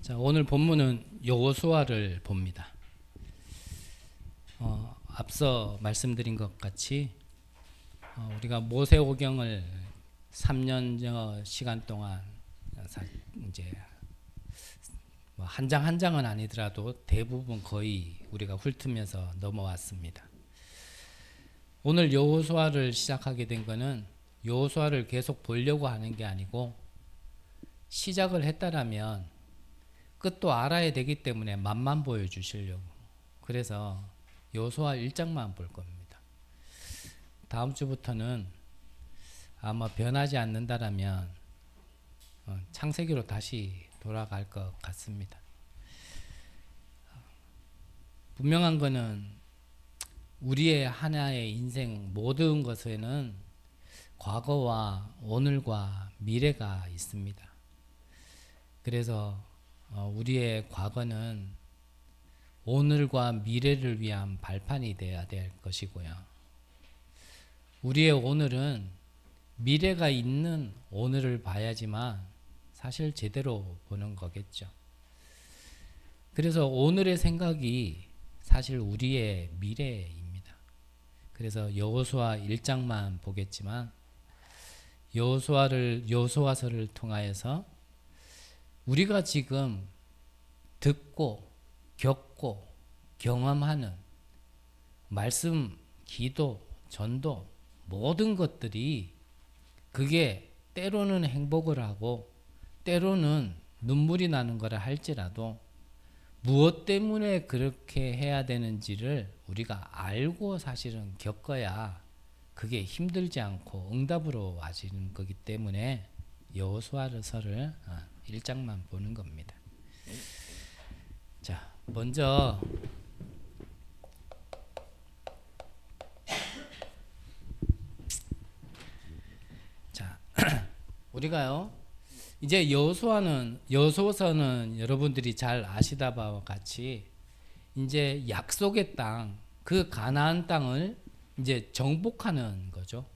자, 오늘 본문은 여호수아를 봅니다. 앞서 말씀드린 것 같이 우리가 모세오경을 3년 시간 동안 이제 한 장 한 장은 아니더라도 대부분 거의 우리가 훑으면서 넘어왔습니다. 오늘 여호수아를 시작하게 된 거는 여호수아를 계속 보려고 하는 게 아니고 시작을 했다라면 끝도 알아야 되기 때문에 맛만 보여주시려고. 그래서 여호수아 1장만 볼 겁니다. 다음 주부터는 아마 변하지 않는다라면 창세기로 다시 돌아갈 것 같습니다. 분명한 거는 우리의 하나의 인생 모든 것에는 과거와 오늘과 미래가 있습니다. 그래서 우리의 과거는 오늘과 미래를 위한 발판이 되어야 될 것이고요. 우리의 오늘은 미래가 있는 오늘을 봐야지만 사실 제대로 보는 거겠죠. 그래서 오늘의 생각이 사실 우리의 미래입니다. 그래서 여호수아 1장만 보겠지만 여호수아서를 통하여서 우리가 지금 듣고 겪고 경험하는 말씀, 기도, 전도 모든 것들이 그게 때로는 행복을 하고 때로는 눈물이 나는 거라 할지라도 무엇 때문에 그렇게 해야 되는지를 우리가 알고 사실은 겪어야 그게 힘들지 않고 응답으로 와지는 거기 때문에 여호수아서를 1장만 보는 겁니다. 자, 먼저 우리가요 이제 여호수아서는 여러분들이 잘 아시다 바와 같이 이제 약속의 땅, 그 가나안 땅을 이제 정복하는 거죠.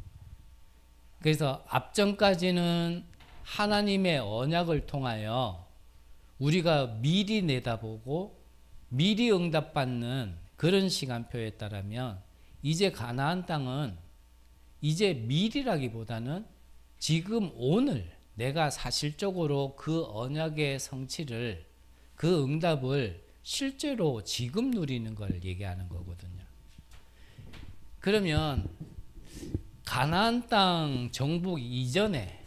그래서 앞전까지는 하나님의 언약을 통하여 우리가 미리 내다보고 미리 응답받는 그런 시간표였다라면 이제 가나안 땅은 이제 미리라기보다는 지금 오늘 내가 사실적으로 그 언약의 성취를 그 응답을 실제로 지금 누리는 걸 얘기하는 거거든요. 그러면 가나안 땅 정복 이전에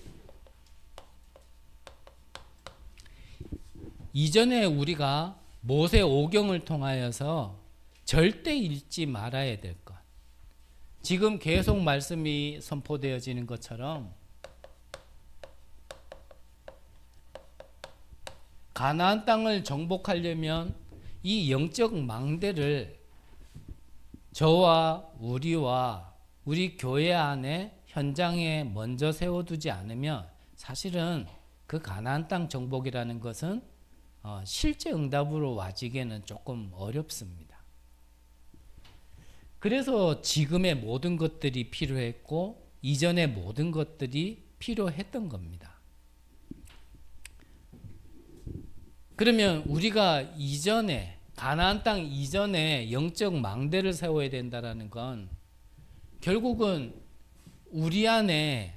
우리가 모세 오경을 통하여서 절대 잊지 말아야 될 것. 지금 계속 말씀이 선포되어지는 것처럼 가나안 땅을 정복하려면 이 영적 망대를 저와 우리 교회 안에 현장에 먼저 세워두지 않으면 사실은 그 가나안 땅 정복이라는 것은 실제 응답으로 와지기에는 조금 어렵습니다. 그래서 지금의 모든 것들이 필요했고 이전의 모든 것들이 필요했던 겁니다. 그러면 우리가 이전에 가나안 땅 이전에 영적 망대를 세워야 된다라는 건 결국은 우리 안에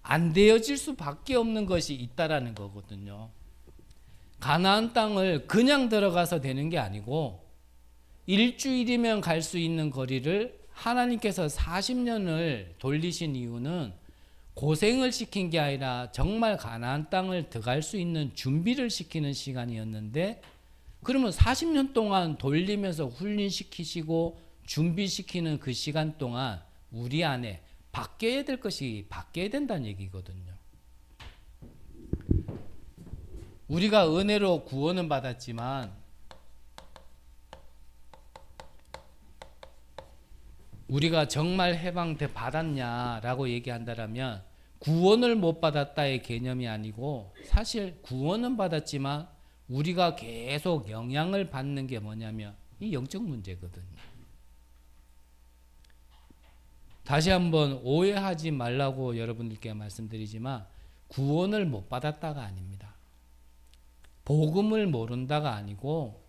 안 되어질 수밖에 없는 것이 있다라는 거거든요. 가나안 땅을 그냥 들어가서 되는 게 아니고 일주일이면 갈 수 있는 거리를 하나님께서 40년을 돌리신 이유는 고생을 시킨 게 아니라 정말 가나안 땅을 들어갈 수 있는 준비를 시키는 시간이었는데 그러면 40년 동안 돌리면서 훈련시키시고 준비시키는 그 시간 동안 우리 안에 바뀌어야 될 것이 바뀌어야 된다는 얘기거든요. 우리가 은혜로 구원은 받았지만 우리가 정말 해방 받았냐라고 얘기한다면 구원을 못 받았다의 개념이 아니고 사실 구원은 받았지만 우리가 계속 영향을 받는 게 뭐냐면 이 영적 문제거든요. 다시 한번 오해하지 말라고 여러분들께 말씀드리지만 구원을 못 받았다가 아닙니다. 복음을 모른다가 아니고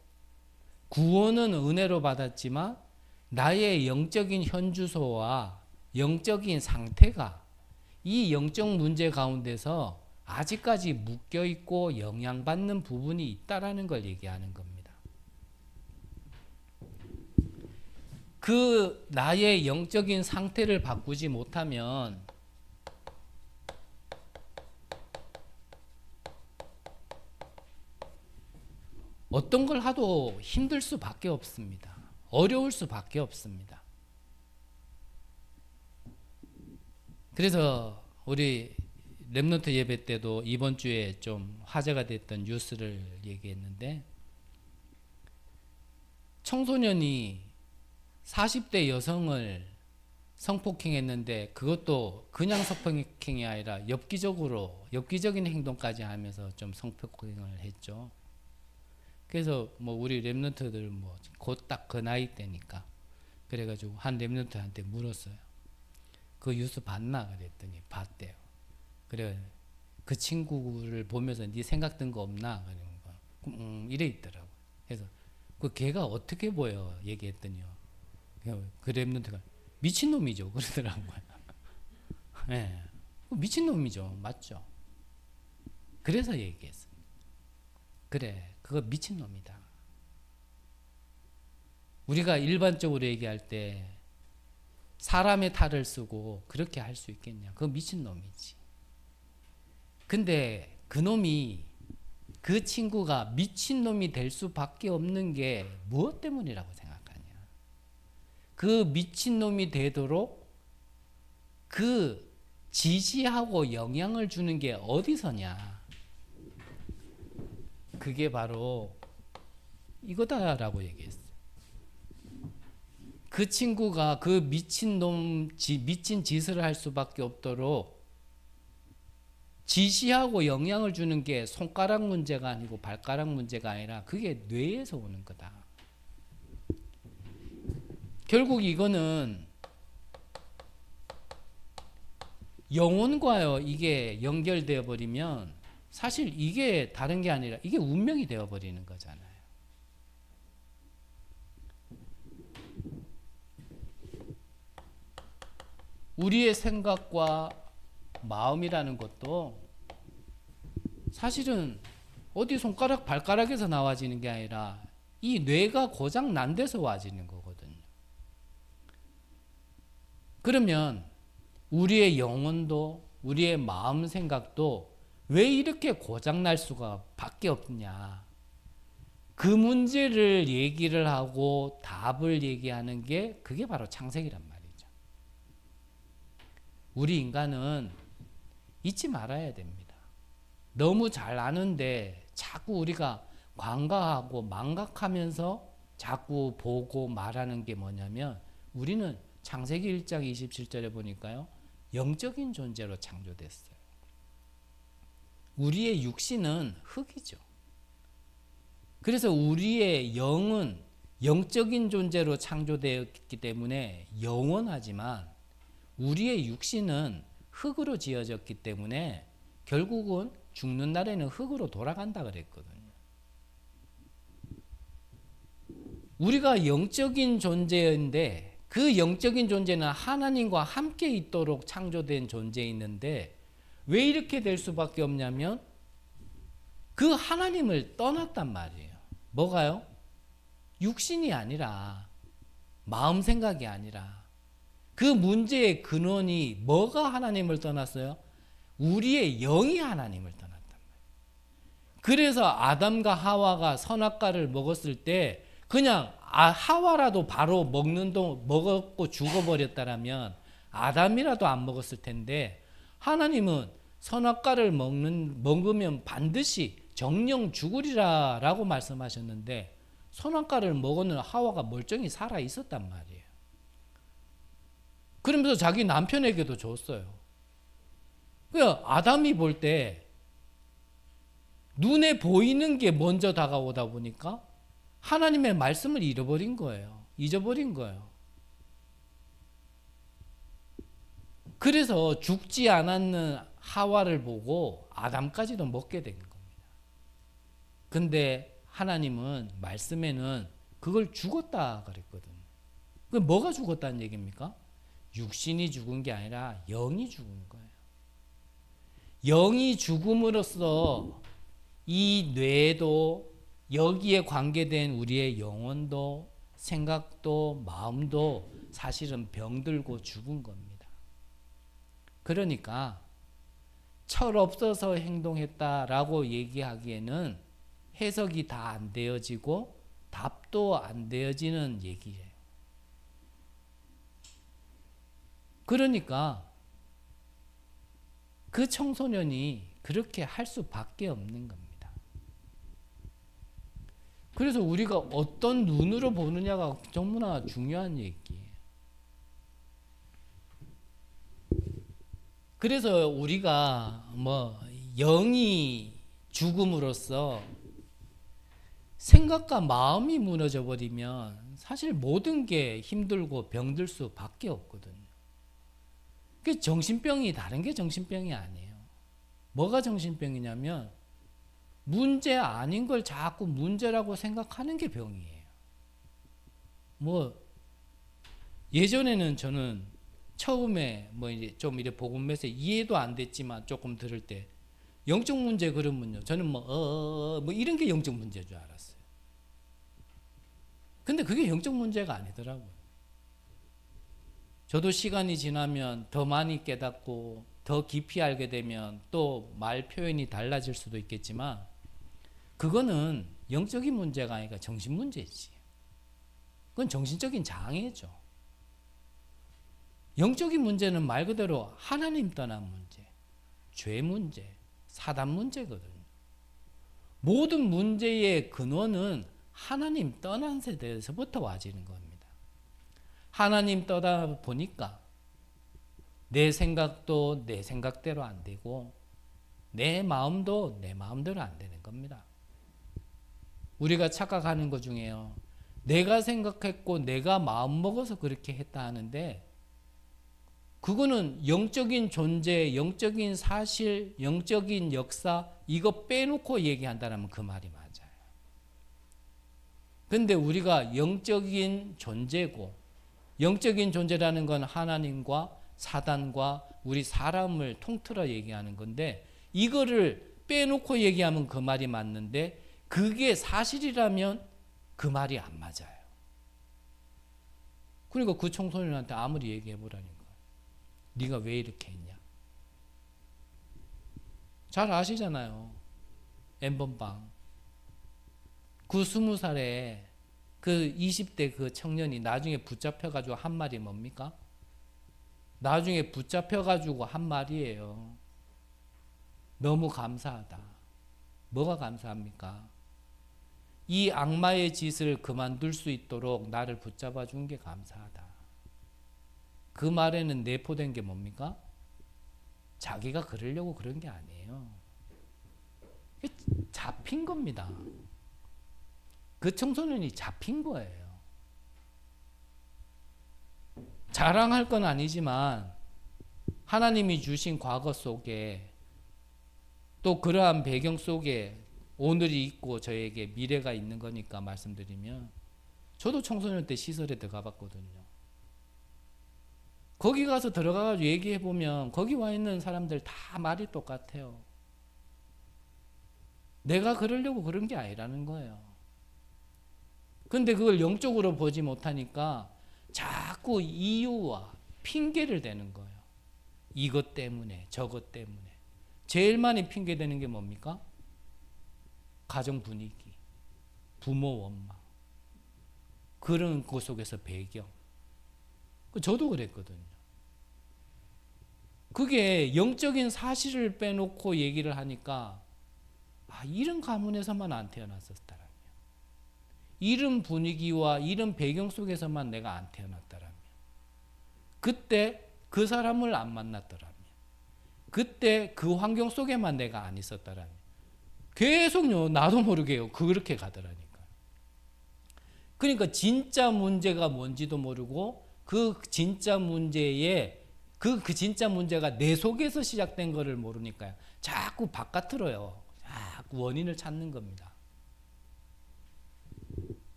구원은 은혜로 받았지만 나의 영적인 현주소와 영적인 상태가 이 영적 문제 가운데서 아직까지 묶여 있고 영향받는 부분이 있다라는 걸 얘기하는 겁니다. 그 나의 영적인 상태를 바꾸지 못하면 어떤 걸 하도 힘들 수밖에 없습니다. 어려울 수밖에 없습니다. 그래서 우리 렘넌트 예배 때도 이번 주에 좀 화제가 됐던 뉴스를 얘기했는데, 청소년이 40대 여성을 성폭행했는데 그것도 그냥 성폭행이 아니라 엽기적인 행동까지 하면서 좀 성폭행을 했죠. 그래서 뭐 우리 렘넌트들 뭐 곧 딱 그 나이 때니까 그래가지고 한 렘넌트한테 물었어요. 그 뉴스 봤나? 그랬더니 봤대요. 그래 그 친구를 보면서 네 생각 든 거 없나? 그러니까 이래 있더라고. 그래서 그 걔가 어떻게 보여? 얘기했더니요. 그 렘넌트가 미친놈이죠. 그러더라고요. 네. 미친놈이죠. 맞죠? 그래서 얘기했어요. 그래 그거 미친놈이다. 우리가 일반적으로 얘기할 때 사람의 탈을 쓰고 그렇게 할 수 있겠냐? 그거 미친놈이지. 근데 그 친구가 미친놈이 될 수밖에 없는 게 무엇 때문이라고 생각하냐? 그 미친놈이 되도록 그 지시하고 영향을 주는 게 어디서냐? 그게 바로 이거다라고 얘기했어요. 그 친구가 그 미친 짓을 할 수밖에 없도록 지시하고 영향을 주는 게 손가락 문제가 아니고 발가락 문제가 아니라 그게 뇌에서 오는 거다. 결국 이거는 영혼과요 이게 연결되어 버리면 사실 이게 다른 게 아니라 이게 운명이 되어 버리는 거잖아요. 우리의 생각과 마음이라는 것도 사실은 어디 손가락 발가락에서 나와지는 게 아니라 이 뇌가 고장 난 데서 와지는 거거든요. 그러면 우리의 영혼도 우리의 마음 생각도 왜 이렇게 고장 날 수가 밖에 없냐? 그 문제를 얘기를 하고 답을 얘기하는 게 그게 바로 창세기란 말이죠. 우리 인간은 잊지 말아야 됩니다. 너무 잘 아는데 자꾸 우리가 관가하고 망각하면서 자꾸 보고 말하는 게 뭐냐면 우리는 창세기 1장 27절에 보니까요. 영적인 존재로 창조됐어요. 우리의 육신은 흙이죠. 그래서 우리의 영은 영적인 존재로 창조되었기 때문에 영원하지만 우리의 육신은 흙으로 지어졌기 때문에 결국은 죽는 날에는 흙으로 돌아간다 그랬거든요. 우리가 영적인 존재인데 그 영적인 존재는 하나님과 함께 있도록 창조된 존재인데 왜 이렇게 될 수밖에 없냐면 그 하나님을 떠났단 말이에요. 뭐가요? 육신이 아니라 마음 생각이 아니라 그 문제의 근원이 뭐가 하나님을 떠났어요? 우리의 영이 하나님을 떠났단 말이에요. 그래서 아담과 하와가 선악과를 먹었을 때 그냥 하와라도 바로 먹었고 죽어버렸다라면 아담이라도 안 먹었을 텐데 하나님은 선악과를 먹으면 반드시 정령 죽으리라라고 말씀하셨는데 선악과를 먹은 하와가 멀쩡히 살아 있었단 말이에요. 그러면서 자기 남편에게도 줬어요. 아담이 볼 때 눈에 보이는 게 먼저 다가오다 보니까 하나님의 말씀을 잊어버린 거예요. 그래서 죽지 않았는 하와를 보고 아담까지도 먹게 된 겁니다. 근데 하나님은 말씀에는 그걸 죽었다 그랬거든요. 그 뭐가 죽었다는 얘기입니까? 육신이 죽은 게 아니라 영이 죽은 거예요. 영이 죽음으로써 이 뇌도 여기에 관계된 우리의 영혼도 생각도 마음도 사실은 병들고 죽은 겁니다. 그러니까 철 없어서 행동했다라고 얘기하기에는 해석이 다 안 되어지고 답도 안 되어지는 얘기예요. 그러니까 그 청소년이 그렇게 할 수밖에 없는 겁니다. 그래서 우리가 어떤 눈으로 보느냐가 너무나 중요한 얘기예요. 그래서 우리가 영이 죽음으로써 생각과 마음이 무너져 버리면 사실 모든 게 힘들고 병들 수밖에 없거든요. 그 정신병이 다른 게 정신병이 아니에요. 뭐가 정신병이냐면 문제 아닌 걸 자꾸 문제라고 생각하는 게 병이에요. 예전에는 저는 처음에 이제 좀 이래 복음 메시지 이해도 안 됐지만 조금 들을 때 영적 문제 그러면요. 저는 이런 게 영적 문제인 줄 알았어요. 근데 그게 영적 문제가 아니더라고요. 저도 시간이 지나면 더 많이 깨닫고 더 깊이 알게 되면 또 말 표현이 달라질 수도 있겠지만 그거는 영적인 문제가 아니라 정신 문제지. 그건 정신적인 장애죠. 영적인 문제는 말 그대로 하나님 떠난 문제, 죄 문제, 사단 문제거든요. 모든 문제의 근원은 하나님 떠난 세대에서부터 와지는 겁니다. 하나님 떠다 보니까 내 생각도 내 생각대로 안 되고 내 마음도 내 마음대로 안 되는 겁니다. 우리가 착각하는 것 중에요. 내가 생각했고 내가 마음 먹어서 그렇게 했다 하는데 그거는 영적인 존재, 영적인 사실, 영적인 역사 이거 빼놓고 얘기한다면 그 말이 맞아요. 근데 우리가 영적인 존재고 영적인 존재라는 건 하나님과 사단과 우리 사람을 통틀어 얘기하는 건데 이거를 빼놓고 얘기하면 그 말이 맞는데 그게 사실이라면 그 말이 안 맞아요. 그러니까 그 청소년한테 아무리 얘기해 보라니까. 네가 왜 이렇게 했냐. 잘 아시잖아요. N번방. 그 20살에 그 20대 그 청년이 나중에 붙잡혀가지고 한 말이 뭡니까? 나중에 붙잡혀가지고 한 말이에요. 너무 감사하다. 뭐가 감사합니까? 이 악마의 짓을 그만둘 수 있도록 나를 붙잡아 준 게 감사하다. 그 말에는 내포된 게 뭡니까? 자기가 그러려고 그런 게 아니에요. 잡힌 겁니다. 그 청소년이 잡힌 거예요. 자랑할 건 아니지만 하나님이 주신 과거 속에 또 그러한 배경 속에 오늘이 있고 저에게 미래가 있는 거니까 말씀드리면 저도 청소년 때 시설에 들어가 봤거든요. 거기 가서 들어가서 얘기해 보면 거기 와 있는 사람들 다 말이 똑같아요. 내가 그러려고 그런 게 아니라는 거예요. 근데 그걸 영적으로 보지 못하니까 자꾸 이유와 핑계를 대는 거예요. 이것 때문에 저것 때문에. 제일 많이 핑계대는 게 뭡니까? 가정 분위기, 부모 원망. 그런 것 속에서 배경. 저도 그랬거든요. 그게 영적인 사실을 빼놓고 얘기를 하니까 이런 가문에서만 안 태어났었더라면 이런 분위기와 이런 배경 속에서만 내가 안 태어났더라면 그때 그 사람을 안 만났더라면 그때 그 환경 속에만 내가 안 있었더라면 계속요 나도 모르게요 그렇게 가더라니까요. 그러니까 진짜 문제가 뭔지도 모르고 그 진짜 문제에 그 진짜 문제가 내 속에서 시작된 거를 모르니까요. 자꾸 바깥으로요. 자꾸 원인을 찾는 겁니다.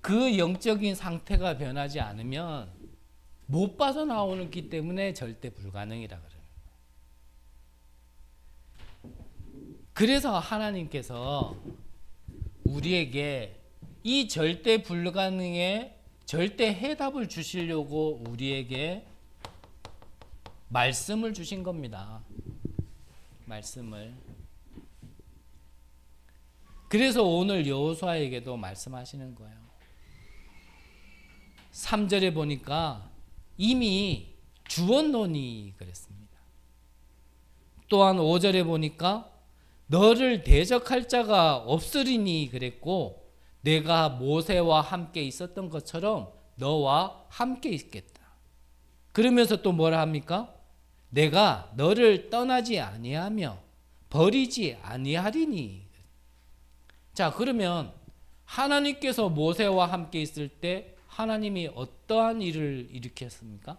그 영적인 상태가 변하지 않으면 못 빠져나오기 때문에 절대 불가능이라 그래요. 그래서 하나님께서 우리에게 이 절대 불가능에 절대 해답을 주시려고 우리에게 말씀을 주신 겁니다. 말씀을. 그래서 오늘 여호수아에게도 말씀하시는 거예요. 3절에 보니까 이미 주었노니 그랬습니다. 또한 5절에 보니까 너를 대적할 자가 없으리니 그랬고 내가 모세와 함께 있었던 것처럼 너와 함께 있겠다. 그러면서 또 뭐라 합니까? 내가 너를 떠나지 아니하며 버리지 아니하리니. 자, 그러면 하나님께서 모세와 함께 있을 때 하나님이 어떠한 일을 일으켰습니까?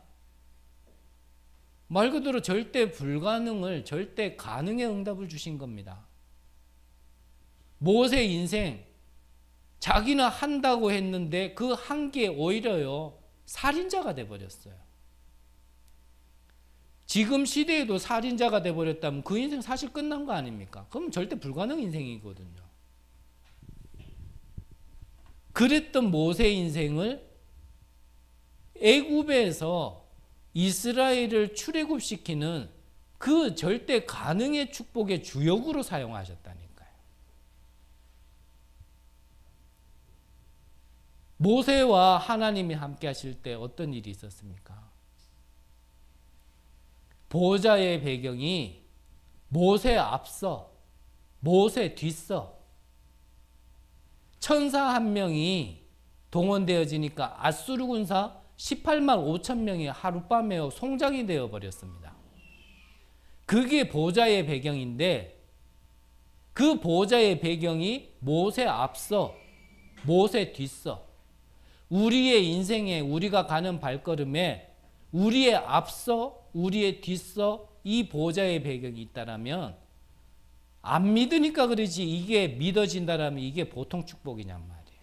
말 그대로 절대 불가능을 절대 가능의 응답을 주신 겁니다. 모세 인생 자기는 한다고 했는데 그 한 게 오히려요 살인자가 돼버렸어요. 지금 시대에도 살인자가 돼버렸다면 그 인생 사실 끝난 거 아닙니까? 그럼 절대 불가능 인생이거든요. 그랬던 모세 인생을 애굽에서 이스라엘을 출애굽시키는 그 절대 가능의 축복의 주역으로 사용하셨다니까요. 모세와 하나님이 함께 하실 때 어떤 일이 있었습니까? 보호자의 배경이 모세 앞서, 모세 뒤서 천사 한 명이 동원되어지니까 아수르 군사 18만 5천 명이 하룻밤에 송장이 되어버렸습니다. 그게 보호자의 배경인데 그 보호자의 배경이 모세 앞서, 모세 뒤서 우리의 인생에 우리가 가는 발걸음에 우리의 앞서, 우리의 뒤서 이 보호자의 배경이 있다라면 안 믿으니까 그러지 이게 믿어진다라면 이게 보통 축복이냔 말이에요.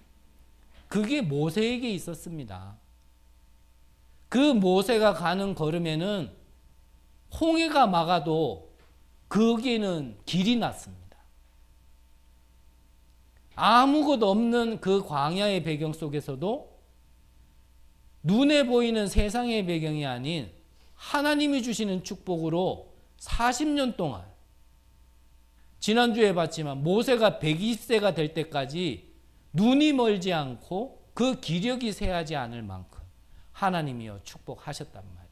그게 모세에게 있었습니다. 그 모세가 가는 걸음에는 홍해가 막아도 거기에는 길이 났습니다. 아무것도 없는 그 광야의 배경 속에서도 눈에 보이는 세상의 배경이 아닌 하나님이 주시는 축복으로 40년 동안 지난주에 봤지만 모세가 120세가 될 때까지 눈이 멀지 않고 그 기력이 쇠하지 않을 만큼 하나님이여 축복하셨단 말이에요.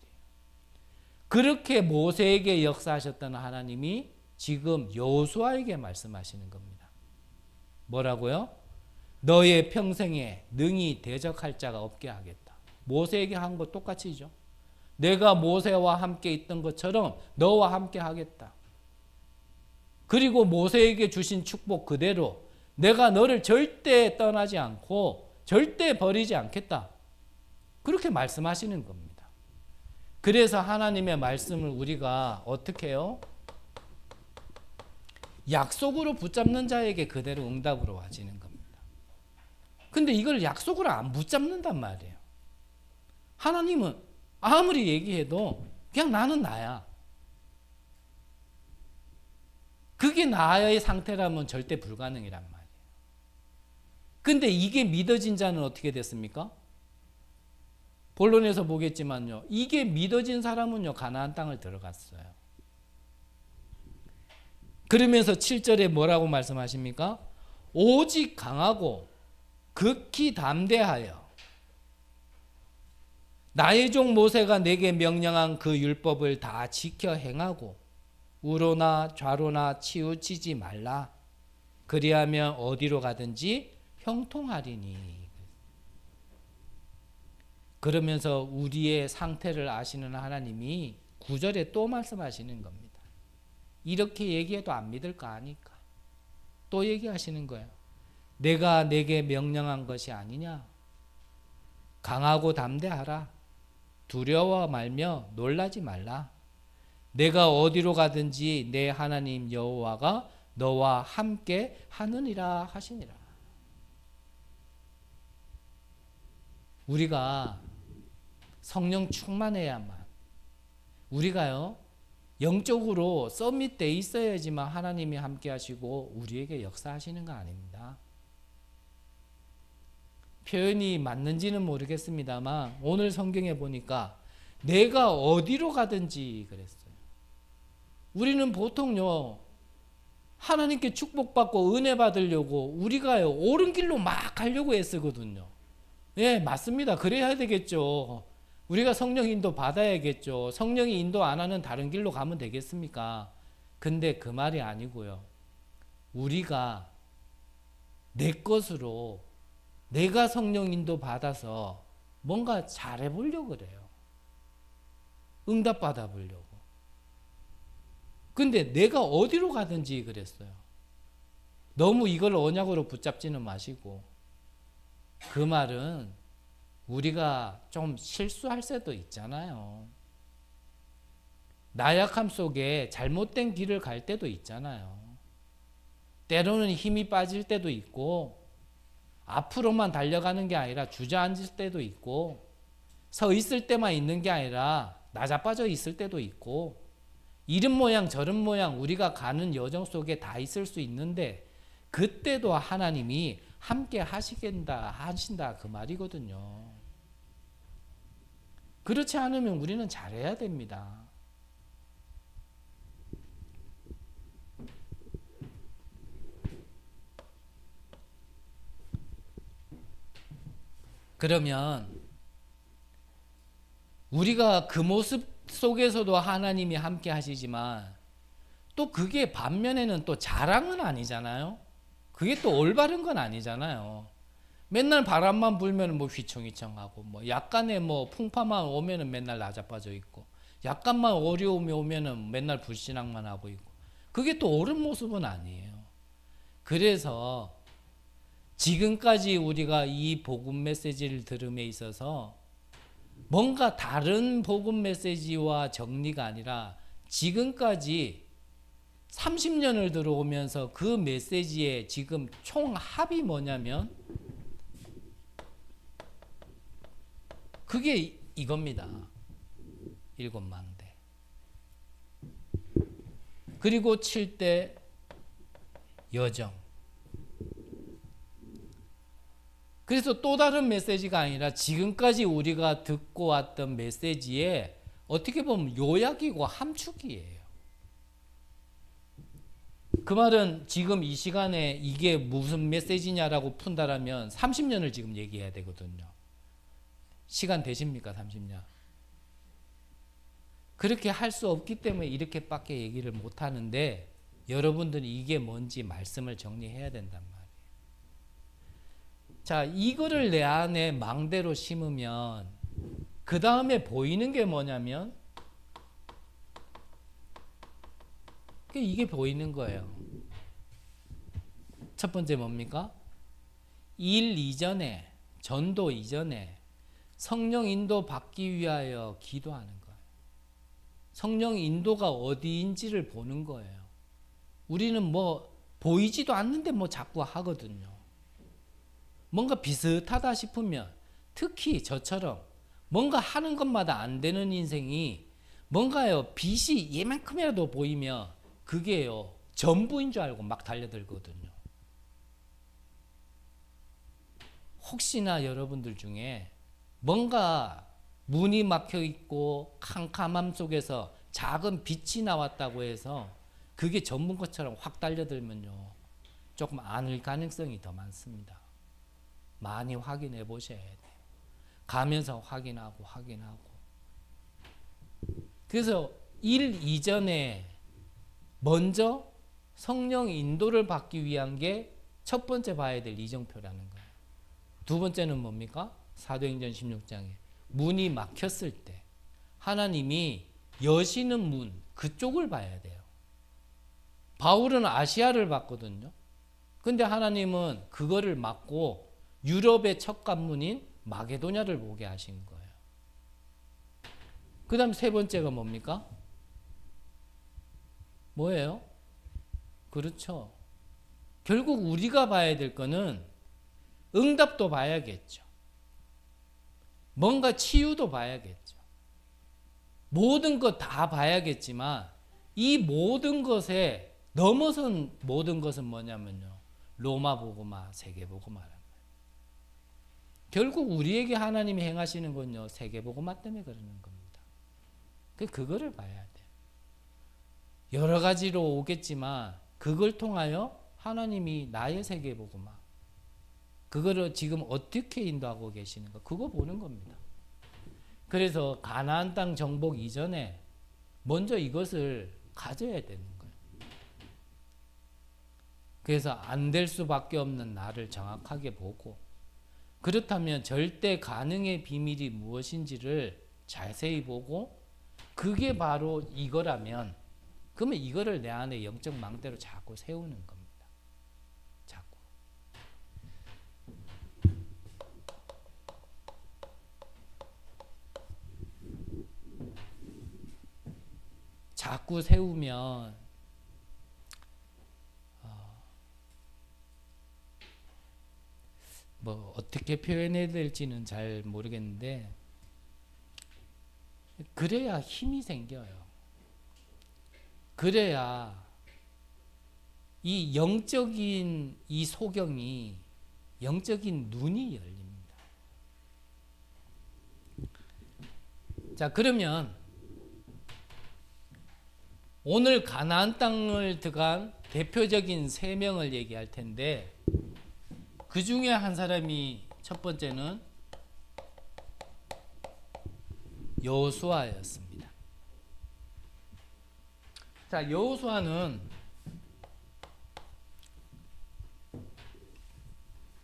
그렇게 모세에게 역사하셨던 하나님이 지금 여호수아에게 말씀하시는 겁니다. 뭐라고요? 너의 평생에 능히 대적할 자가 없게 하겠다. 모세에게 한 거 똑같이죠. 내가 모세와 함께 있던 것처럼 너와 함께 하겠다. 그리고 모세에게 주신 축복 그대로 내가 너를 절대 떠나지 않고 절대 버리지 않겠다. 그렇게 말씀하시는 겁니다. 그래서 하나님의 말씀을 우리가 어떻게 해요? 약속으로 붙잡는 자에게 그대로 응답으로 와지는 겁니다. 근데 이걸 약속으로 안 붙잡는단 말이에요. 하나님은 아무리 얘기해도 그냥 나는 나야. 그게 나의 상태라면 절대 불가능이란 말이에요. 근데 이게 믿어진 자는 어떻게 됐습니까? 본론에서 보겠지만요. 이게 믿어진 사람은요. 가나안 땅을 들어갔어요. 그러면서 7절에 뭐라고 말씀하십니까? 오직 강하고 극히 담대하여 나의 종 모세가 내게 명령한 그 율법을 다 지켜 행하고 우로나 좌로나 치우치지 말라. 그리하면 어디로 가든지 형통하리니. 그러면서 우리의 상태를 아시는 하나님이 9절에 또 말씀하시는 겁니다. 이렇게 얘기해도 안 믿을 거 아니까. 또 얘기하시는 거예요. 내가 내게 명령한 것이 아니냐. 강하고 담대하라. 두려워 말며 놀라지 말라. 내가 어디로 가든지 내 하나님 여호와가 너와 함께 하느니라 하시니라. 우리가 성령 충만해야만, 우리가요 영적으로 서밋돼 있어야지만 하나님이 함께 하시고 우리에게 역사하시는 거 아닙니다. 표현이 맞는지는 모르겠습니다만 오늘 성경에 보니까 내가 어디로 가든지 그랬어요. 우리는 보통요 하나님께 축복받고 은혜 받으려고 우리가요 옳은 길로 막 가려고 애쓰거든요. 예, 맞습니다. 그래야 되겠죠. 우리가 성령 인도 받아야겠죠. 성령이 인도 안 하는 다른 길로 가면 되겠습니까? 근데 그 말이 아니고요. 우리가 내 것으로 내가 성령 인도 받아서 뭔가 잘해보려고 그래요. 응답 받아보려고. 근데 내가 어디로 가든지 그랬어요. 너무 이걸 언약으로 붙잡지는 마시고, 그 말은 우리가 좀 실수할 때도 있잖아요. 나약함 속에 잘못된 길을 갈 때도 있잖아요. 때로는 힘이 빠질 때도 있고, 앞으로만 달려가는 게 아니라 주저앉을 때도 있고, 서 있을 때만 있는 게 아니라 나자빠져 있을 때도 있고, 이런 모양 저런 모양 우리가 가는 여정 속에 다 있을 수 있는데, 그때도 하나님이 함께 하신다 그 말이거든요. 그렇지 않으면 우리는 잘해야 됩니다. 그러면 우리가 그 모습 속에서도 하나님이 함께 하시지만 또 그게 반면에는 또 자랑은 아니잖아요. 그게 또 올바른 건 아니잖아요. 맨날 바람만 불면 뭐 휘청휘청하고, 뭐 약간의 뭐 풍파만 오면은 맨날 나자빠져 있고, 약간만 어려움이 오면은 맨날 불신앙만 하고 있고, 그게 또 옳은 모습은 아니에요. 그래서 지금까지 우리가 이 복음 메시지를 들음에 있어서 뭔가 다른 복음 메시지와 정리가 아니라 지금까지 30년을 들어오면서 그 메시지의 지금 총합이 뭐냐면 그게 이겁니다. 7망대. 그리고 7대 여정. 그래서 또 다른 메시지가 아니라 지금까지 우리가 듣고 왔던 메시지의 어떻게 보면 요약이고 함축이에요. 그 말은 지금 이 시간에 이게 무슨 메시지냐라고 푼다라면 30년을 지금 얘기해야 되거든요. 시간 되십니까? 30년. 그렇게 할 수 없기 때문에 이렇게밖에 얘기를 못 하는데 여러분들이 이게 뭔지 말씀을 정리해야 된단 말이에요. 자, 이거를 내 안에 망대로 심으면 그 다음에 보이는 게 뭐냐면 이게 보이는 거예요. 첫 번째 뭡니까? 일 이전에, 전도 이전에 성령 인도 받기 위하여 기도하는 거예요. 성령 인도가 어디인지를 보는 거예요. 우리는 뭐 보이지도 않는데 뭐 자꾸 하거든요. 뭔가 비슷하다 싶으면 특히 저처럼 뭔가 하는 것마다 안 되는 인생이 뭔가요 빛이 얘만큼이라도 보이면 그게요 전부인 줄 알고 막 달려들거든요. 혹시나 여러분들 중에 뭔가 문이 막혀 있고 캄캄함 속에서 작은 빛이 나왔다고 해서 그게 전부인 것처럼 확 달려들면요 조금 아닐 가능성이 더 많습니다. 많이 확인해 보셔야 돼요. 가면서 확인하고. 그래서 일 이전에 먼저 성령 인도를 받기 위한 게 첫 번째 봐야 될 이정표라는 거예요. 두 번째는 뭡니까? 사도행전 16장에 문이 막혔을 때 하나님이 여시는 문 그쪽을 봐야 돼요. 바울은 아시아를 봤거든요. 근데 하나님은 그거를 막고 유럽의 첫 관문인 마게도냐를 보게 하신 거예요. 그 다음 세 번째가 뭡니까? 뭐예요? 그렇죠. 결국 우리가 봐야 될 거는 응답도 봐야겠죠. 뭔가 치유도 봐야겠죠. 모든 것 다 봐야겠지만 이 모든 것에 넘어선 모든 것은 뭐냐면요. 로마 복음화, 세계 복음화란 말이에요. 결국 우리에게 하나님이 행하시는 건요. 세계 복음화 때문에 그러는 겁니다. 그거를 봐야 돼요. 여러 가지로 오겠지만 그걸 통하여 하나님이 나의 세계 복음화, 그거를 지금 어떻게 인도하고 계시는가, 그거 보는 겁니다. 그래서 가나안 땅 정복 이전에 먼저 이것을 가져야 되는 거예요. 그래서 안 될 수밖에 없는 나를 정확하게 보고, 그렇다면 절대 가능의 비밀이 무엇인지를 자세히 보고, 그게 바로 이거라면 그러면 이거를 내 안에 영적 망대로 자꾸 세우는 겁니다. 자꾸. 자꾸 세우면 뭐 어떻게 표현해야 될지는 잘 모르겠는데, 그래야 힘이 생겨요. 그래야 이 영적인 이 소경이, 영적인 눈이 열립니다. 자, 그러면 오늘 가나안 땅을 들어간 대표적인 3명을 얘기할 텐데, 그 중에 한 사람이, 첫 번째는 여호수아였습니다. 자, 여호수아는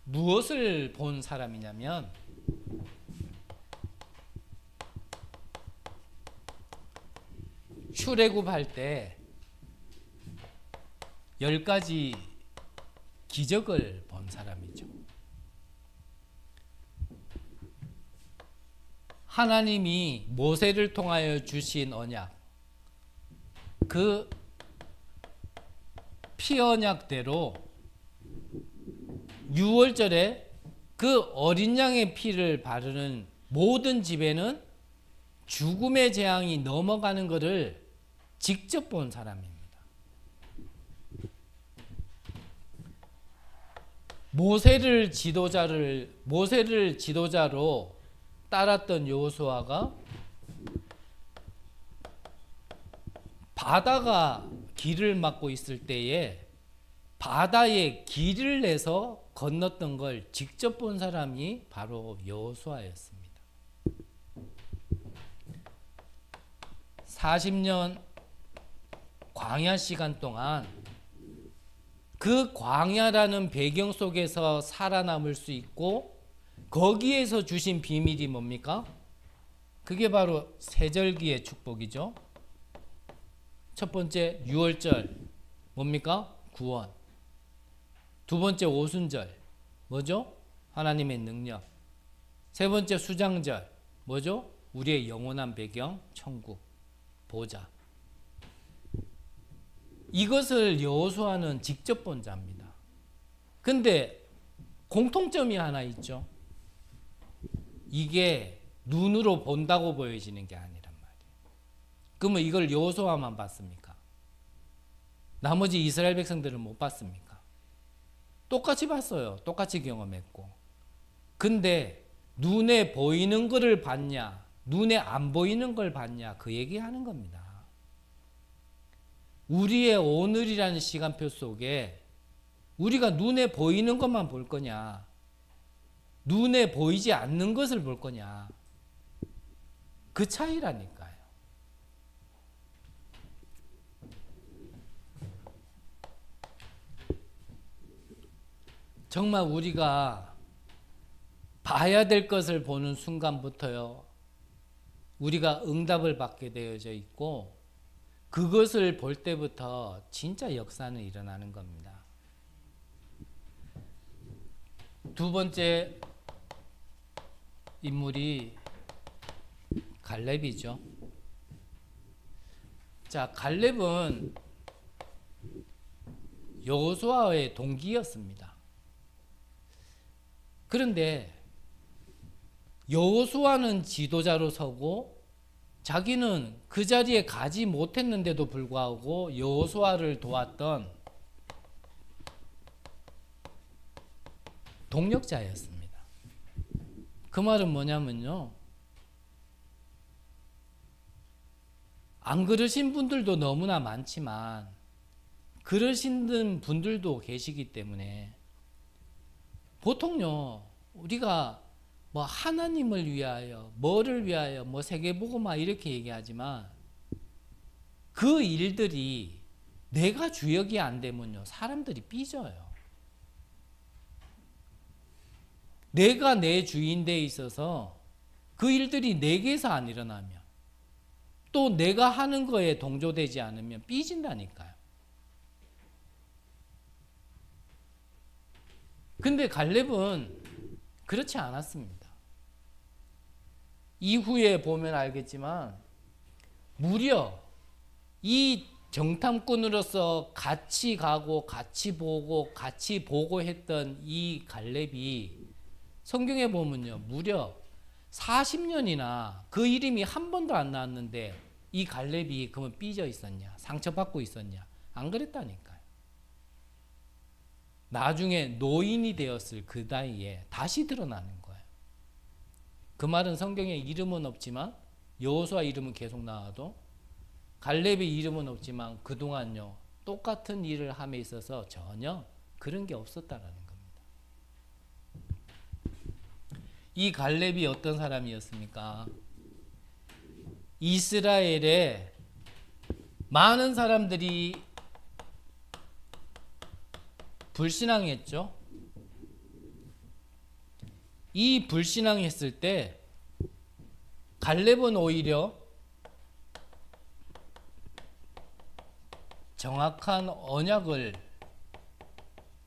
무엇을 본 사람이냐면, 출애굽할 때 10가지 기적을 본 사람이죠. 하나님이 모세를 통하여 주신 언약, 그 피언약대로 6월절에 그 어린 양의 피를 바르는 모든 집에는 죽음의 재앙이 넘어가는 것을 직접 본 사람입니다. 모세를 지도자로 따랐던 여호수아가 바다가 길을 막고 있을 때에 바다에 길을 내서 건넜던 걸 직접 본 사람이 바로 여호수아였습니다. 40년 광야 시간 동안 그 광야라는 배경 속에서 살아남을 수 있고, 거기에서 주신 비밀이 뭡니까? 그게 바로 세절기의 축복이죠. 첫 번째 6월절 뭡니까? 구원. 두 번째 오순절 뭐죠? 하나님의 능력. 세 번째 수장절 뭐죠? 우리의 영원한 배경, 천국, 보좌. 이것을 여호수아는 직접 본 자입니다. 근데 공통점이 하나 있죠. 이게 눈으로 본다고 보여지는 게 아니란 말이에요. 그러면 이걸 여호수아만 봤습니까? 나머지 이스라엘 백성들은 못 봤습니까? 똑같이 봤어요. 똑같이 경험했고. 근데 눈에 보이는 거를 봤냐, 눈에 안 보이는 걸 봤냐, 그 얘기하는 겁니다. 우리의 오늘이라는 시간표 속에 우리가 눈에 보이는 것만 볼 거냐, 눈에 보이지 않는 것을 볼 거냐, 그 차이라니까요. 정말 우리가 봐야 될 것을 보는 순간부터요, 우리가 응답을 받게 되어져 있고, 그것을 볼 때부터 진짜 역사는 일어나는 겁니다. 두 번째 인물이 갈렙이죠. 자, 갈렙은 여호수아의 동기였습니다. 그런데 여호수아는 지도자로 서고 자기는 그 자리에 가지 못했는데도 불구하고 여호수아를 도왔던 동력자였습니다. 그 말은 뭐냐면요, 안 그러신 분들도 너무나 많지만 그러신 분들도 계시기 때문에 보통요, 우리가 뭐 하나님을 위하여, 뭐를 위하여, 뭐 세계복음화 이렇게 얘기하지만 그 일들이 내가 주역이 안 되면요, 사람들이 삐져요. 내가 내 주인 돼 있어서 그 일들이 내게서 안 일어나면, 또 내가 하는 거에 동조되지 않으면 삐진다니까요. 근데 갈렙은 그렇지 않았습니다. 이후에 보면 알겠지만 무려 이 정탐꾼으로서 같이 가고 같이 보고 같이 보고했던 이 갈렙이 성경에 보면요, 무려 40년이나 그 이름이 한 번도 안 나왔는데 이 갈렙이 그러면 삐져 있었냐, 상처받고 있었냐? 안 그랬다니까요. 나중에 노인이 되었을 그 나이에 다시 드러나는 거예요. 그 말은 성경에 이름은 없지만, 여호수아 이름은 계속 나와도 갈렙의 이름은 없지만 그동안요, 똑같은 일을 함에 있어서 전혀 그런 게 없었다라는 겁니다. 이 갈렙이 어떤 사람이었습니까? 이스라엘에 많은 사람들이 불신앙했죠. 이 불신앙했을 때 갈렙은 오히려 정확한 언약을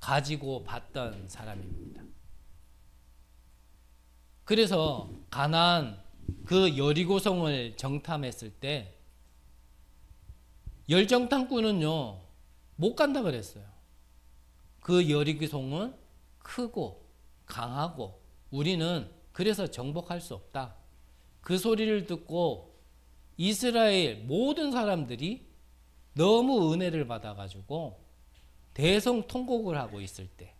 가지고 봤던 사람입니다. 그래서 가나안 그 여리고성을 정탐했을 때 열정탐꾼은요, 못 간다 그랬어요. 그 여리고성은 크고 강하고 우리는 그래서 정복할 수 없다. 그 소리를 듣고 이스라엘 모든 사람들이 너무 은혜를 받아가지고 대성통곡을 하고 있을 때,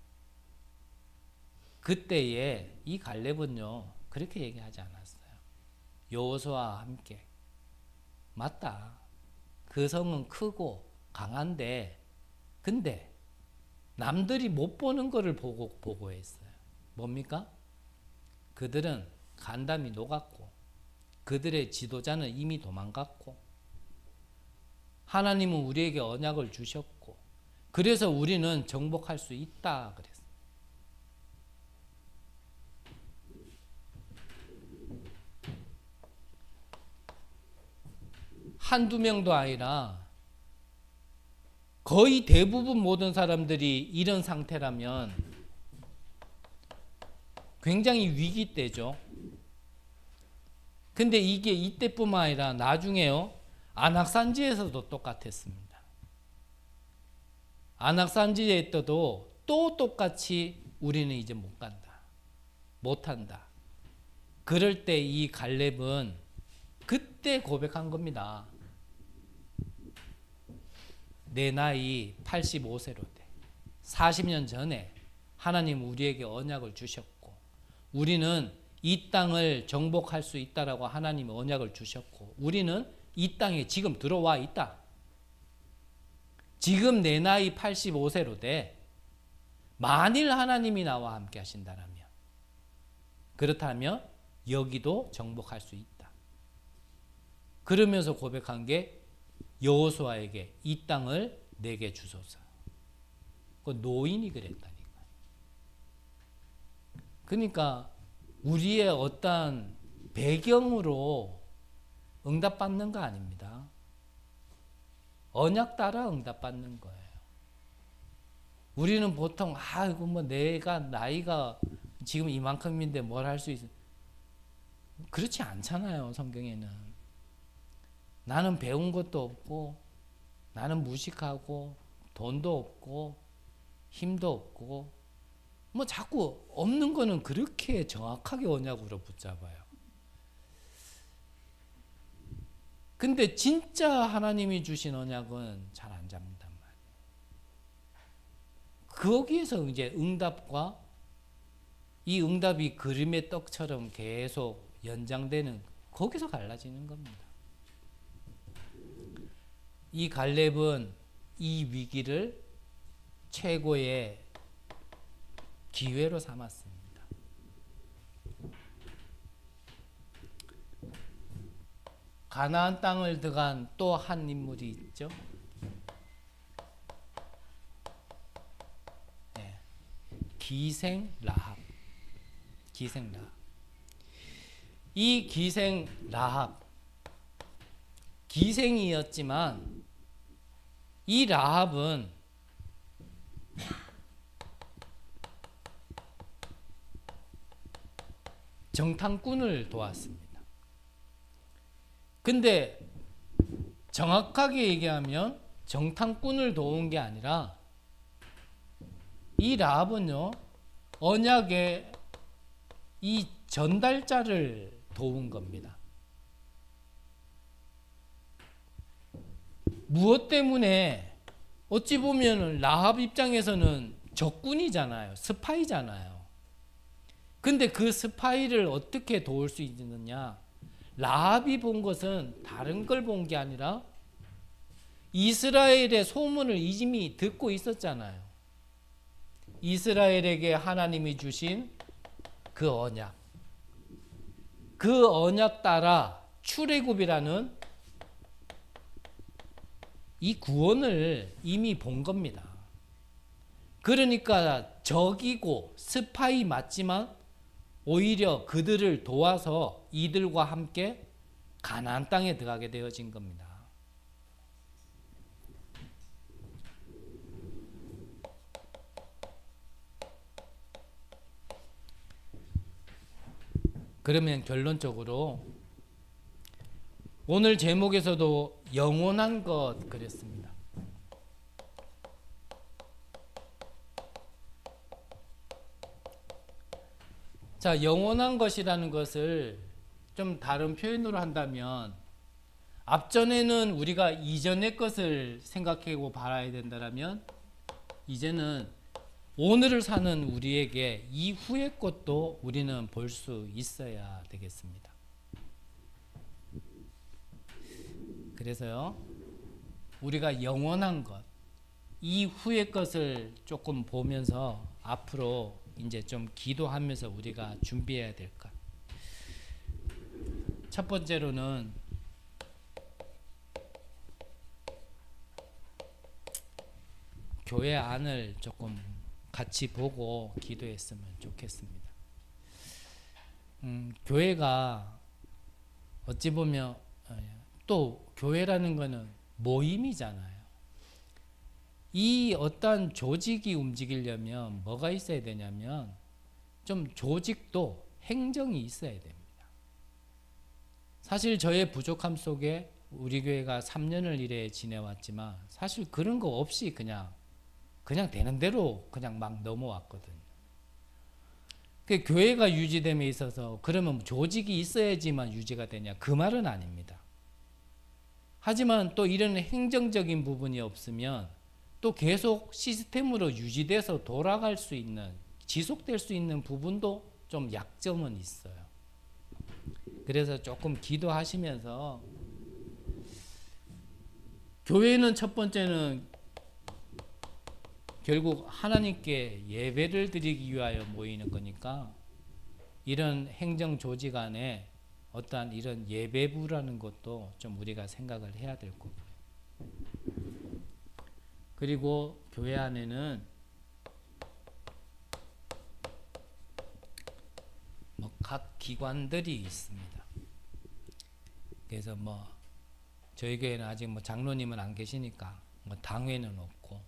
그때에 이 갈렙은요, 그렇게 얘기하지 않았어요. 여호수아와 함께, 맞다, 그 성은 크고 강한데, 근데 남들이 못 보는 거를 보고 했어요. 뭡니까? 그들은 간담이 녹았고 그들의 지도자는 이미 도망갔고 하나님은 우리에게 언약을 주셨고 그래서 우리는 정복할 수 있다 그랬어요. 한두 명도 아니라 거의 대부분 모든 사람들이 이런 상태라면 굉장히 위기 때죠. 근데 이게 이때뿐만 아니라 나중에요, 안악산지에서도 똑같았습니다. 안악산지에 때도 또 똑같이 우리는 이제 못 간다, 못한다. 그럴 때 이 갈렙은 그때 고백한 겁니다. 내 나이 85세로 돼. 40년 전에 하나님 우리에게 언약을 주셨고 우리는 이 땅을 정복할 수 있다라고 하나님이 언약을 주셨고 우리는 이 땅에 지금 들어와 있다. 지금 내 나이 85세로 돼. 만일 하나님이 나와 함께 하신다면, 그렇다면 여기도 정복할 수 있다. 그러면서 고백한 게 여호수아에게 이 땅을 내게 주소서. 그 노인이 그랬다니까. 그러니까 우리의 어떤 배경으로 응답받는 거 아닙니다. 언약 따라 응답받는 거예요. 우리는 보통 이거 뭐 내가 나이가 지금 이만큼인데 뭘 할 수 있어. 그렇지 않잖아요. 성경에는. 나는 배운 것도 없고 나는 무식하고 돈도 없고 힘도 없고 뭐 자꾸 없는 거는 그렇게 정확하게 언약으로 붙잡아요. 근데 진짜 하나님이 주신 언약은 잘 안 잡는단 말이에요. 거기에서 이제 응답과 이 응답이 그림의 떡처럼 계속 연장되는, 거기서 갈라지는 겁니다. 이 갈렙은 이 위기를 최고의 기회로 삼았습니다. 가나안 땅을 들어간 또 한 인물이 있죠. 네. 기생 라합. 기생 라합. 이 기생 라합, 기생이었지만 이 라합은 정탐꾼을 도왔습니다. 근데 정확하게 얘기하면 정탐꾼을 도운 게 아니라 이 라합은요, 언약의 이 전달자를 도운 겁니다. 무엇 때문에? 어찌 보면 라합 입장에서는 적군이잖아요. 스파이잖아요. 근데 그 스파이를 어떻게 도울 수 있느냐? 라합이 본 것은 다른 걸 본 게 아니라 이스라엘의 소문을 이미 듣고 있었잖아요. 이스라엘에게 하나님이 주신 그 언약. 그 언약 따라 출애굽이라는 이 구원을 이미 본 겁니다. 그러니까 적이고 스파이 맞지만 오히려 그들을 도와서 이들과 함께 가나안 땅에 들어가게 되어진 겁니다. 그러면 결론적으로 오늘 제목에서도 영원한 것 그랬습니다. 자, 영원한 것이라는 것을 좀 다른 표현으로 한다면 앞전에는 우리가 이전의 것을 생각하고 바라야 된다면 이제는 오늘을 사는 우리에게 이후의 것도 우리는 볼 수 있어야 되겠습니다. 그래서요, 우리가 영원한 것, 이후의 것을 조금 보면서 앞으로 이제 좀 기도하면서 우리가 준비해야 될 것. 첫 번째로는 교회 안을 조금 같이 보고 기도했으면 좋겠습니다. 교회가 어찌 보면 또 교회라는 것은 모임이잖아요. 이 어떤 조직이 움직이려면 뭐가 있어야 되냐면 좀 조직도 행정이 있어야 됩니다. 사실 저의 부족함 속에 우리 교회가 3년을 이래 지내왔지만 사실 그런 거 없이 그냥 되는 대로 그냥 막 넘어왔거든요. 그 교회가 유지됨에 있어서 그러면 조직이 있어야지만 유지가 되냐, 그 말은 아닙니다. 하지만 또 이런 행정적인 부분이 없으면 또 계속 시스템으로 유지돼서 돌아갈 수 있는, 지속될 수 있는 부분도 좀 약점은 있어요. 그래서 조금 기도하시면서, 교회는 첫 번째는 결국 하나님께 예배를 드리기 위하여 모이는 거니까 이런 행정 조직 안에 어떠한 이런 예배부라는 것도 좀 우리가 생각을 해야 될 거고요. 그리고 교회 안에는 뭐 각 기관들이 있습니다. 그래서 뭐 저희 교회는 아직 뭐 장로님은 안 계시니까 뭐 당회는 없고,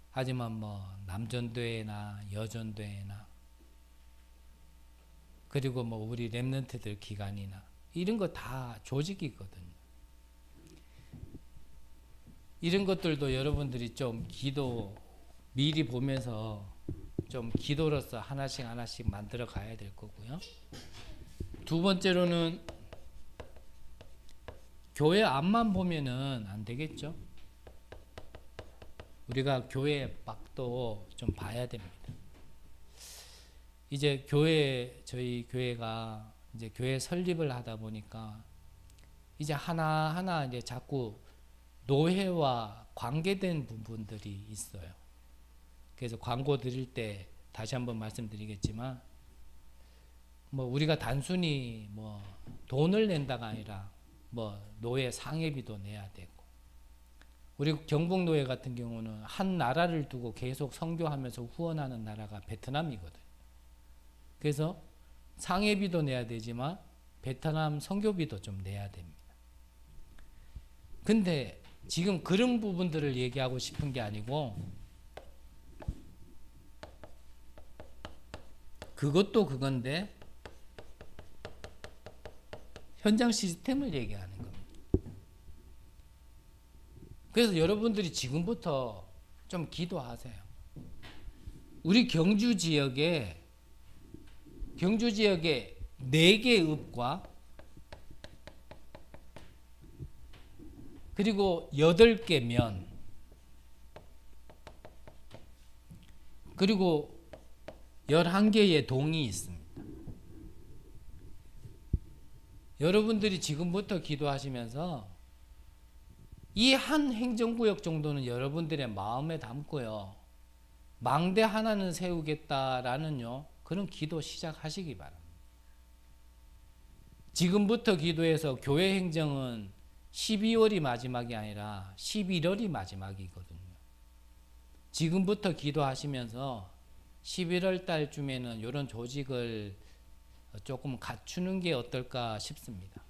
하지만 뭐 남전도회나 여전도회나 그리고 뭐 우리 렘넌트들 기관이나 이런 거 다 조직이거든요. 이런 것들도 여러분들이 좀 기도 미리 보면서 좀 기도로서 하나씩 하나씩 만들어 가야 될 거고요. 두 번째로는 교회 앞만 보면은 안 되겠죠. 우리가 교회 밖도 좀 봐야 됩니다. 이제 저희 교회가 이제 교회 설립을 하다 보니까 이제 하나하나 이제 자꾸 노회와 관계된 부분들이 있어요. 그래서 광고 드릴 때 다시 한번 말씀드리겠지만, 뭐 우리가 단순히 뭐 돈을 낸다가 아니라 뭐 노회 상회비도 내야 되고, 우리 경북노회 같은 경우는 한 나라를 두고 계속 선교하면서 후원하는 나라가 베트남이거든요. 그래서 상회비도 내야 되지만 베트남 선교비도 좀 내야 됩니다. 근데 지금 그런 부분들을 얘기하고 싶은 게 아니고, 그것도 그건데 현장 시스템을 얘기하는 겁니다. 그래서 여러분들이 지금부터 좀 기도하세요. 우리 경주 지역에 4개 읍과 그리고 8개 면 그리고 11개의 동이 있습니다. 여러분들이 지금부터 기도하시면서 이 한 행정구역 정도는 여러분들의 마음에 담고요, 망대 하나는 세우겠다라는요 그런 기도 시작하시기 바랍니다. 지금부터 기도해서 교회 행정은 12월이 마지막이 아니라 11월이 마지막이거든요. 지금부터 기도하시면서 11월 달쯤에는 이런 조직을 조금 갖추는 게 어떨까 싶습니다.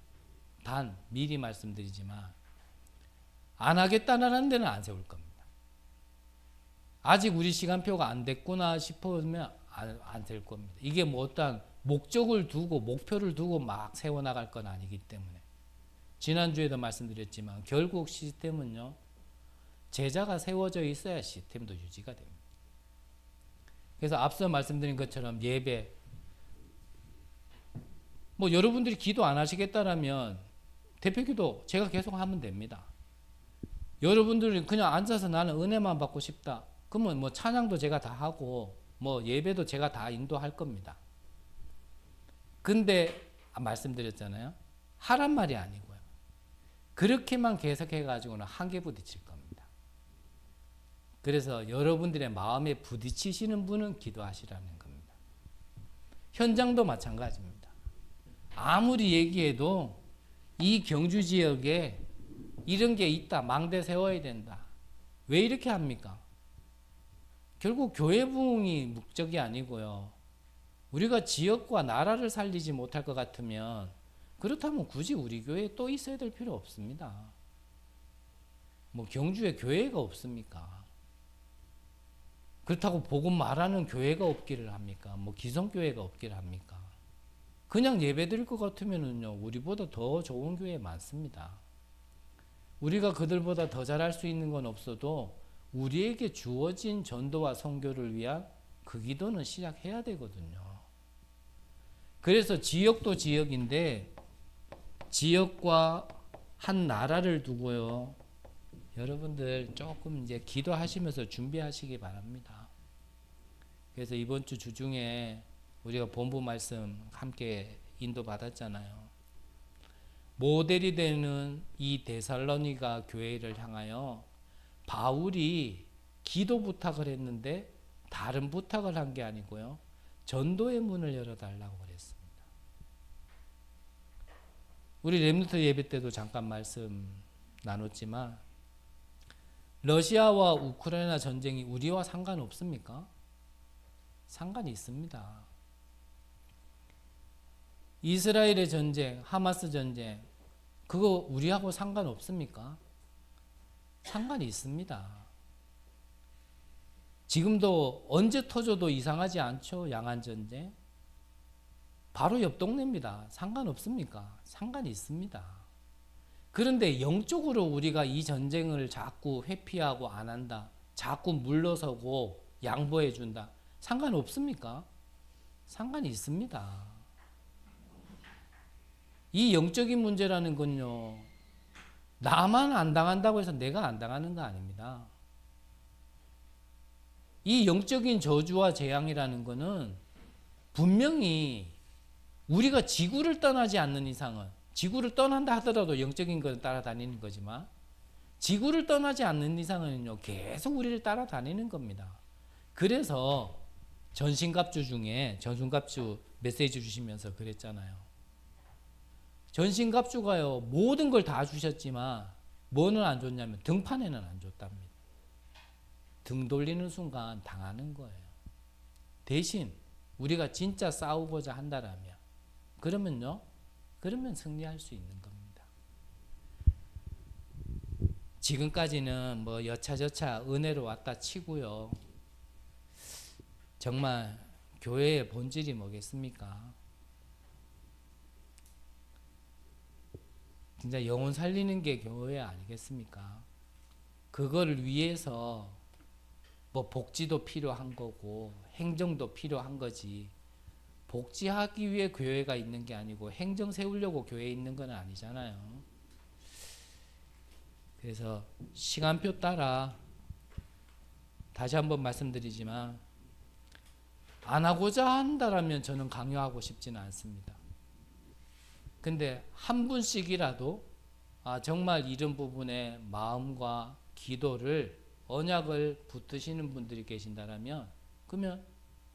단 미리 말씀드리지만 안 하겠다는 데는 안 세울 겁니다. 아직 우리 시간표가 안 됐구나 싶으면 안 될 겁니다. 이게 뭐 어떤 목적을 두고 목표를 두고 막 세워나갈 건 아니기 때문에, 지난주에도 말씀드렸지만 결국 시스템은요 제자가 세워져 있어야 시스템도 유지가 됩니다. 그래서 앞서 말씀드린 것처럼 예배, 뭐 여러분들이 기도 안 하시겠다라면 대표기도 제가 계속 하면 됩니다. 여러분들이 그냥 앉아서 나는 은혜만 받고 싶다, 그러면 뭐 찬양도 제가 다 하고 뭐 예배도 제가 다 인도할 겁니다. 근데 말씀드렸잖아요, 하란 말이 아니고요, 그렇게만 계속해 가지고는 한계 부딪힐 겁니다. 그래서 여러분들의 마음에 부딪히시는 분은 기도하시라는 겁니다. 현장도 마찬가지입니다. 아무리 얘기해도 이 경주 지역에 이런 게 있다, 망대 세워야 된다, 왜 이렇게 합니까? 결국 교회 부흥이 목적이 아니고요, 우리가 지역과 나라를 살리지 못할 것 같으면 그렇다면 굳이 우리 교회에 또 있어야 될 필요 없습니다. 뭐 경주에 교회가 없습니까? 그렇다고 복음 말하는 교회가 없기를 합니까? 뭐 기성교회가 없기를 합니까? 그냥 예배 드릴 것 같으면은요, 우리보다 더 좋은 교회 많습니다. 우리가 그들보다 더 잘할 수 있는 건 없어도 우리에게 주어진 전도와 선교를 위한 그 기도는 시작해야 되거든요. 그래서 지역도 지역인데 지역과 한 나라를 두고요, 여러분들 조금 이제 기도하시면서 준비하시기 바랍니다. 그래서 이번 주 주중에 우리가 본부 말씀 함께 인도받았잖아요. 모델이 되는 이 데살로니가 교회를 향하여 바울이 기도 부탁을 했는데 다른 부탁을 한 게 아니고요, 전도의 문을 열어달라고 그랬습니다. 우리 렘넌트 예배 때도 잠깐 말씀 나눴지만 러시아와 우크라이나 전쟁이 우리와 상관없습니까? 상관이 있습니다. 이스라엘의 전쟁, 하마스 전쟁, 그거 우리하고 상관없습니까? 상관이 있습니다. 지금도 언제 터져도 이상하지 않죠? 양안 전쟁. 바로 옆 동네입니다. 상관없습니까? 상관이 있습니다. 그런데 영적으로 우리가 이 전쟁을 자꾸 회피하고 안 한다, 자꾸 물러서고 양보해 준다, 상관없습니까? 상관이 있습니다. 이 영적인 문제라는 건요, 나만 안 당한다고 해서 내가 안 당하는 거 아닙니다. 이 영적인 저주와 재앙이라는 거는 분명히 우리가 지구를 떠나지 않는 이상은, 지구를 떠난다 하더라도 영적인 걸 따라다니는 거지만, 지구를 떠나지 않는 이상은요, 계속 우리를 따라다니는 겁니다. 그래서 전신갑주 중에 전신갑주 메시지 주시면서 그랬잖아요. 전신갑주가요, 모든 걸 다 주셨지만 뭐는 안 줬냐면 등판에는 안 줬답니다. 등 돌리는 순간 당하는 거예요. 대신 우리가 진짜 싸우고자 한다라면, 그러면 승리할 수 있는 겁니다. 지금까지는 뭐 여차저차 은혜로 왔다 치고요, 정말 교회의 본질이 뭐겠습니까? 진짜 영혼 살리는 게 교회 아니겠습니까? 그거를 위해서 뭐 복지도 필요한 거고 행정도 필요한 거지, 복지하기 위해 교회가 있는 게 아니고 행정 세우려고 교회에 있는 건 아니잖아요. 그래서 시간표 따라 다시 한번 말씀드리지만, 안 하고자 한다라면 저는 강요하고 싶지는 않습니다. 근데 한 분씩이라도 정말 이런 부분에 마음과 기도를, 언약을 붙드시는 분들이 계신다면, 그러면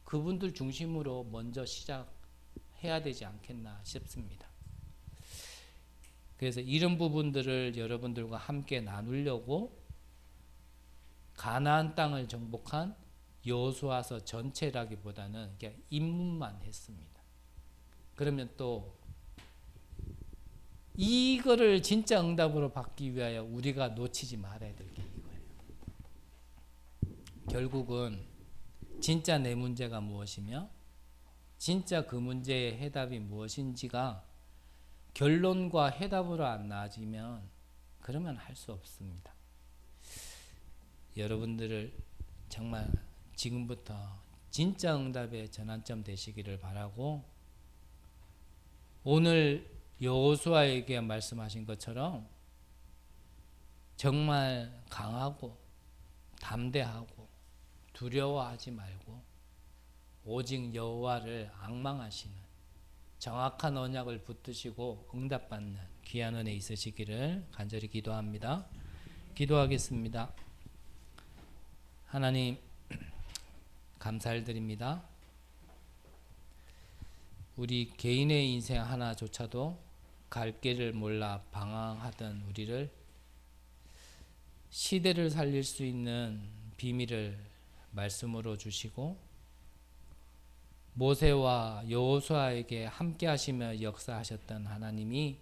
그분들 중심으로 먼저 시작해야 되지 않겠나 싶습니다. 그래서 이런 부분들을 여러분들과 함께 나누려고 가나안 땅을 정복한 여호수아서 전체라기보다는 그냥 입문만 했습니다. 그러면 또 이거를 진짜 응답으로 받기 위하여 우리가 놓치지 말아야 될 게 이거예요. 결국은 진짜 내 문제가 무엇이며 진짜 그 문제의 해답이 무엇인지가 결론과 해답으로 안 나아지면 그러면 할 수 없습니다. 여러분들을 정말 지금부터 진짜 응답의 전환점 되시기를 바라고, 오늘 여호수아에게 말씀하신 것처럼 정말 강하고 담대하고 두려워하지 말고 오직 여호와를 앙망하시는 정확한 언약을 붙드시고 응답받는 귀한 은혜 있으시기를 간절히 기도합니다. 기도하겠습니다. 하나님, 감사를 드립니다. 우리 개인의 인생 하나조차도 갈 길을 몰라 방황하던 우리를 시대를 살릴 수 있는 비밀을 말씀으로 주시고, 모세와 여호수아에게 함께 하시며 역사하셨던 하나님이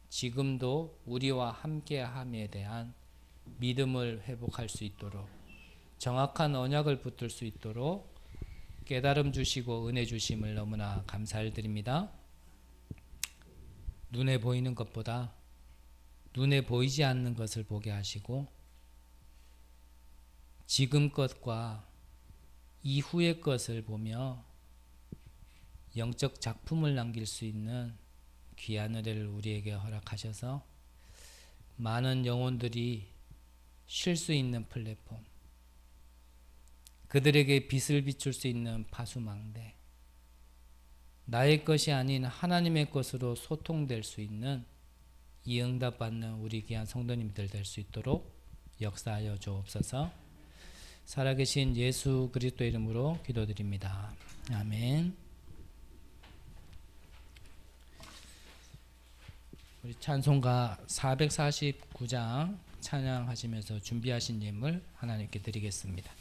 지금도 우리와 함께 함에 대한 믿음을 회복할 수 있도록, 정확한 언약을 붙들 수 있도록 깨달음 주시고 은혜 주심을 너무나 감사를 드립니다. 눈에 보이는 것보다 눈에 보이지 않는 것을 보게 하시고, 지금 것과 이후의 것을 보며 영적 작품을 남길 수 있는 귀한 은혜를 우리에게 허락하셔서 많은 영혼들이 쉴 수 있는 플랫폼, 그들에게 빛을 비출 수 있는 파수망대, 나의 것이 아닌 하나님의 것으로 소통될 수 있는 이 응답받는 우리 귀한 성도님들 될 수 있도록 역사하여 주옵소서. 살아계신 예수 그리스도 이름으로 기도드립니다. 아멘. 우리 찬송가 449장 찬양하시면서 준비하신 예물 하나님께 드리겠습니다.